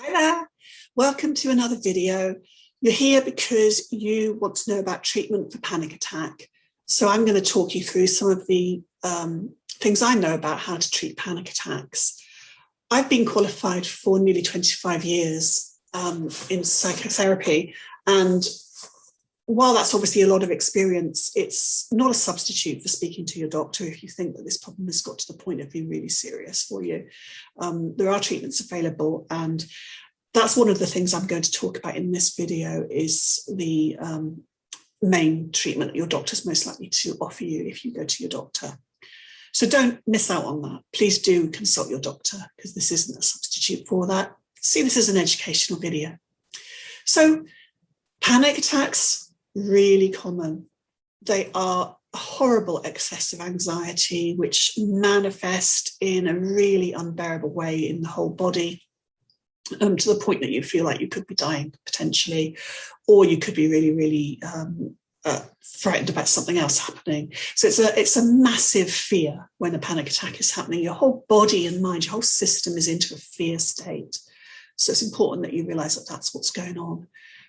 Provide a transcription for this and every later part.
Hi there, welcome to another video. You're here because you want to know about treatment for panic attack. So I'm going to talk you through some of the things I know about how to treat panic attacks. I've been qualified for nearly 25 years in psychotherapy, and while that's obviously a lot of experience, it's not a substitute for speaking to your doctor if you think that this problem has got to the point of being really serious for you. There are treatments available, and that's one of the things I'm going to talk about in this video is the main treatment that your doctor's most likely to offer you if you go to your doctor. So don't miss out on that. Please do consult your doctor because this isn't a substitute for that. See this as an educational video. So panic attacks, really common. They are a horrible excess of anxiety which manifest in a really unbearable way in the whole body, to the point that you feel like you could be dying potentially, or you could be really frightened about something else happening. So it's a massive fear when a panic attack is happening. Your whole body and mind, your whole system is into a fear state. So it's important that you realize that that's what's going on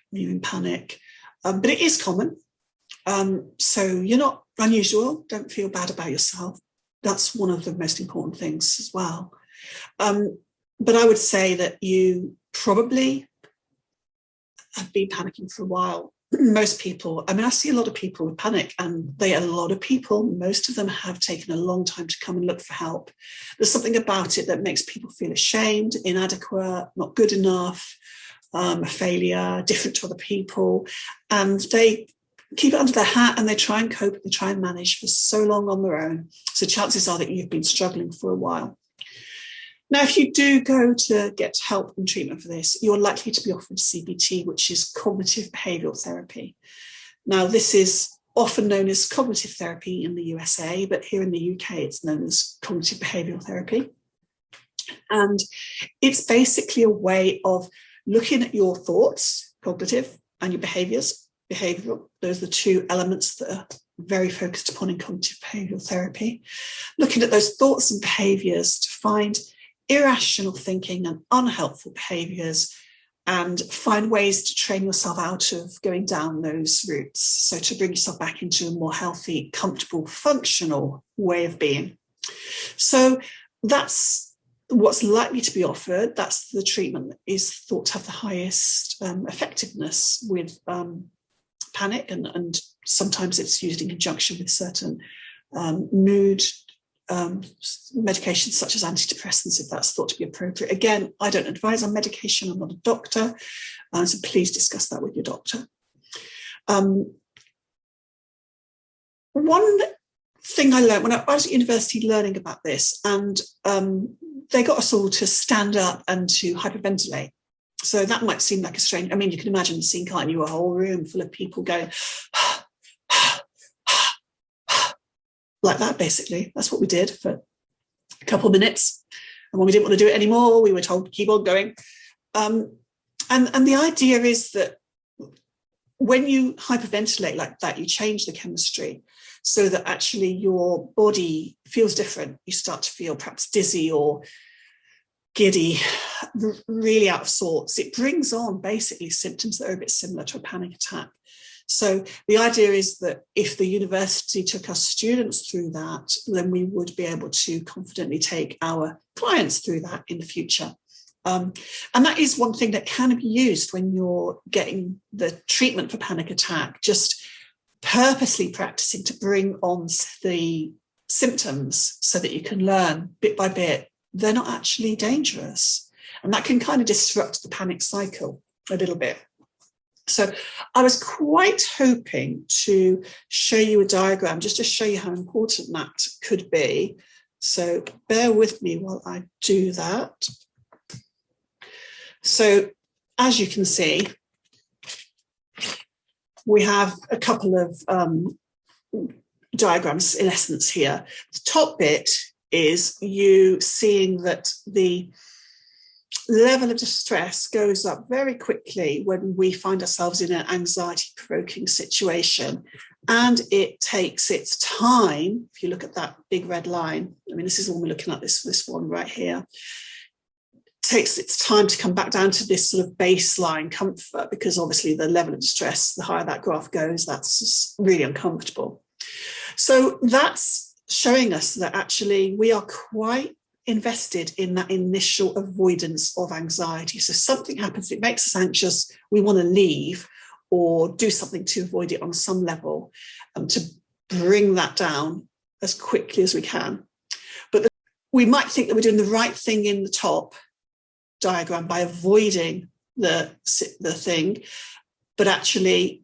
when you're in panic. But it is common. So you're not unusual. Don't feel bad about yourself. That's one of the most important things as well. But I would say that you probably have been panicking for a while. Most people, I mean, I see a lot of people with panic, and most of them have taken a long time to come and look for help. There's something about it that makes people feel ashamed, inadequate, not good enough, a failure, different to other people, and they keep it under their hat and they try and cope and they try and manage for so long on their own. So chances are that you've been struggling for a while. Now, if you do go to get help and treatment for this, you're likely to be offered CBT, which is cognitive behavioural therapy. Now, this is often known as cognitive therapy in the USA, but here in the UK, it's known as cognitive behavioural therapy. And it's basically a way of looking at your thoughts, cognitive, and your behaviours, behavioural. Those are the two elements that are very focused upon in cognitive behavioural therapy. Looking at those thoughts and behaviours to find irrational thinking and unhelpful behaviours and find ways to train yourself out of going down those routes. So to bring yourself back into a more healthy, comfortable, functional way of being. So that's what's likely to be offered. That's the treatment that is thought to have the highest effectiveness with panic, and sometimes it's used in conjunction with certain mood medications such as antidepressants if that's thought to be appropriate. Again, I don't advise on medication. I'm not a doctor, so please discuss that with your doctor. One thing I learned when I was at university learning about this, and they got us all to stand up and to hyperventilate. So that might seem like a strange, I mean, you can imagine the scene, can't you? A whole room full of people going like that, basically. That's what we did for a couple of minutes. And when we didn't want to do it anymore, we were told to keep on going. And the idea is that when you hyperventilate like that, you change the chemistry so that actually your body feels different. You start to feel perhaps dizzy or giddy, really out of sorts. It brings on basically symptoms that are a bit similar to a panic attack. So the idea is that if the university took us students through that, then we would be able to confidently take our clients through that in the future. And that is one thing that can be used when you're getting the treatment for panic attack, just purposely practicing to bring on the symptoms so that you can learn bit by bit they're not actually dangerous. And that can kind of disrupt the panic cycle a little bit. So I was quite hoping to show you a diagram just to show you how important that could be. So bear with me while I do that. So as you can see, we have a couple of diagrams in essence here. The top bit is you seeing that the level of distress goes up very quickly when we find ourselves in an anxiety-provoking situation, and it takes its time. If you look at that big red line, I mean, this is the one we're looking at, this one right here, takes its time to come back down to this sort of baseline comfort, because obviously the level of distress, the higher that graph goes, that's just really uncomfortable. So that's showing us that actually we are quite invested in that initial avoidance of anxiety. So something happens, it makes us anxious, we want to leave or do something to avoid it on some level, to bring that down as quickly as we can. But we might think that we're doing the right thing in the top diagram by avoiding the thing, but actually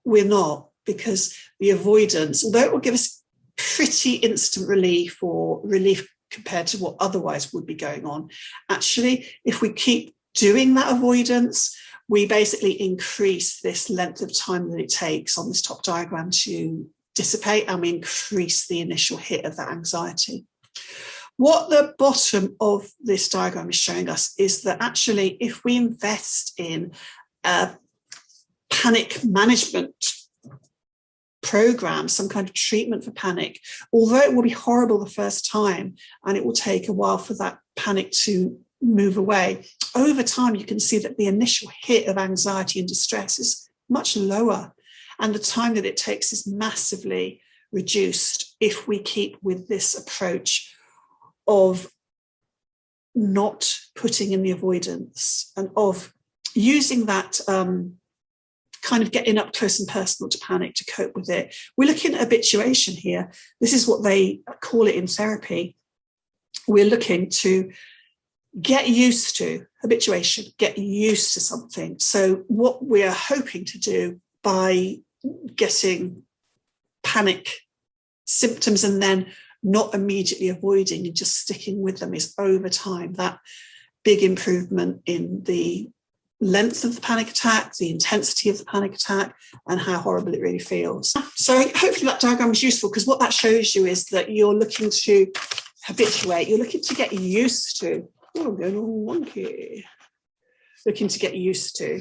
we're not, because the avoidance, although it will give us pretty instant relief or relief compared to what otherwise would be going on, actually, if we keep doing that avoidance, we basically increase this length of time that it takes on this top diagram to dissipate, and we increase the initial hit of that anxiety. What the bottom of this diagram is showing us is that actually, if we invest in a panic management program, some kind of treatment for panic, although it will be horrible the first time and it will take a while for that panic to move away, over time you can see that the initial hit of anxiety and distress is much lower, and the time that it takes is massively reduced if we keep with this approach of not putting in the avoidance and of using that kind of getting up close and personal to panic to cope with it. We're looking at habituation here. This is what they call it in therapy. We're looking to get used to habituation, get used to something. So what we're hoping to do by getting panic symptoms and then not immediately avoiding and just sticking with them is, over time, that big improvement in the length of the panic attack, the intensity of the panic attack, and how horrible it really feels. So hopefully that diagram is useful, because what that shows you is that you're looking to habituate, you're looking to get used to, oh, I'm going all wonky, looking to get used to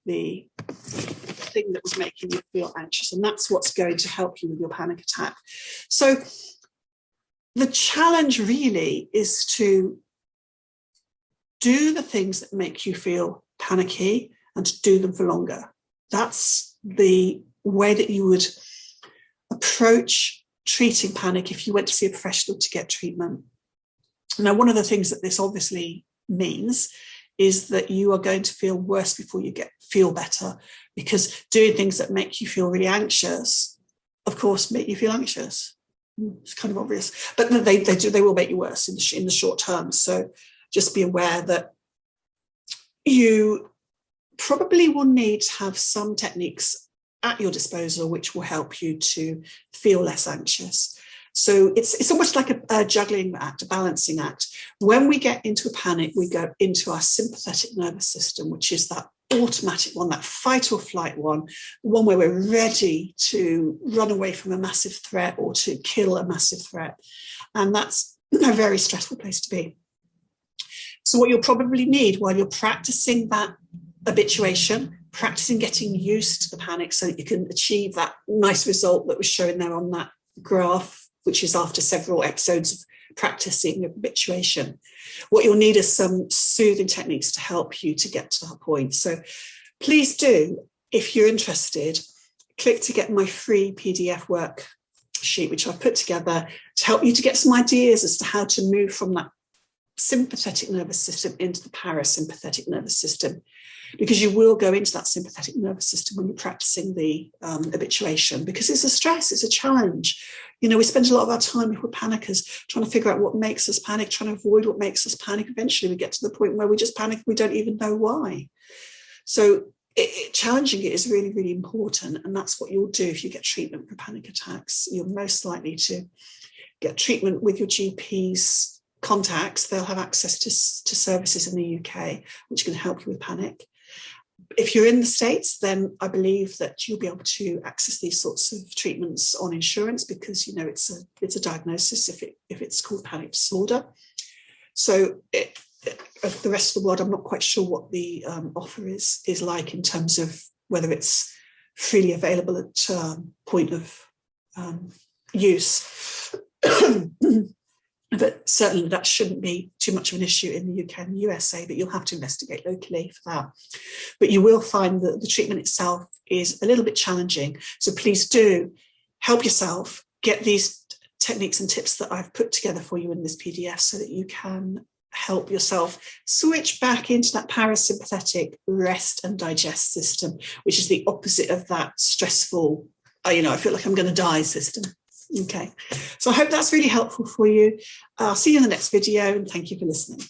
the thing that was making you feel anxious, and that's what's going to help you with your panic attack. So the challenge really is to do the things that make you feel panicky and to do them for longer. That's the way that you would approach treating panic if you went to see a professional to get treatment. Now, one of the things that this obviously means is that you are going to feel worse before you feel better, because doing things that make you feel really anxious, of course, make you feel anxious. It's kind of obvious, but they will make you worse in the short term. So just be aware that you probably will need to have some techniques at your disposal which will help you to feel less anxious. So it's almost like a juggling act, a balancing act. When we get into a panic, we go into our sympathetic nervous system, which is that automatic one, that fight or flight one, the one where we're ready to run away from a massive threat or to kill a massive threat. And that's a very stressful place to be. So what you'll probably need while you're practicing that habituation, practicing getting used to the panic so that you can achieve that nice result that was shown there on that graph, which is after several episodes of practicing habituation. What you'll need is some soothing techniques to help you to get to that point. So please do, if you're interested, click to get my free PDF worksheet, which I've put together to help you to get some ideas as to how to move from that sympathetic nervous system into the parasympathetic nervous system, because you will go into that sympathetic nervous system when you're practicing the habituation, because it's a stress, it's a challenge. You know, we spend a lot of our time, if we're panickers, trying to figure out what makes us panic, trying to avoid what makes us panic. Eventually we get to the point where we just panic, we don't even know why. So challenging it is really, really important, and that's what you'll do if you get treatment for panic attacks. You're most likely to get treatment with your GP's contacts. They'll have access to services in the UK which can help you with panic. If you're in the States, then I believe that you'll be able to access these sorts of treatments on insurance, because you know it's a diagnosis if it's called panic disorder. So of the rest of the world, I'm not quite sure what the offer is like in terms of whether it's freely available at point of use. But certainly that shouldn't be too much of an issue in the UK and the USA, but you'll have to investigate locally for that. But you will find that the treatment itself is a little bit challenging. So please do help yourself, get these techniques and tips that I've put together for you in this PDF so that you can help yourself switch back into that parasympathetic rest and digest system, which is the opposite of that stressful, I feel like I'm going to die system. Okay, so I hope that's really helpful for you. I'll see you in the next video, and thank you for listening.